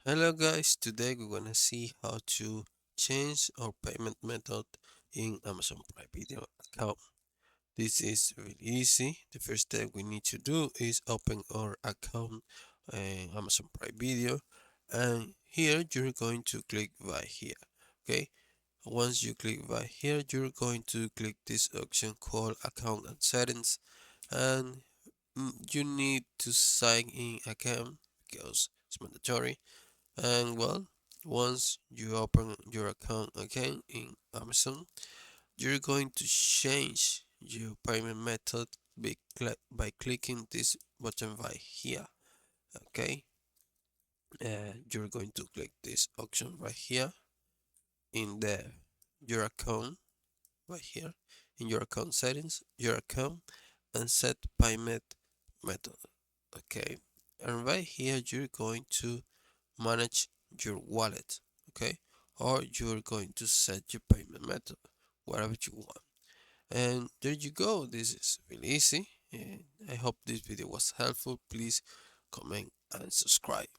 Hello guys, today we're gonna see how to change our payment method in Amazon Prime Video account. This is really easy. The first step we need to do is open our account in Amazon Prime Video, and here you're going to click right here. Okay, once you click right here, you're going to click this option called account and settings, and you need to sign in account because it's mandatory. And well, once you open your account again in Amazon, you're going to change your payment method by clicking this button right here. Okay, you're going to click this option right here in your account right here in your account settings, your account, and set payment method. Okay, and right here you're going to manage your wallet, okay, or you're going to set your payment method, whatever you want. And there you go. This is really easy, and I hope this video was helpful. Please comment and subscribe.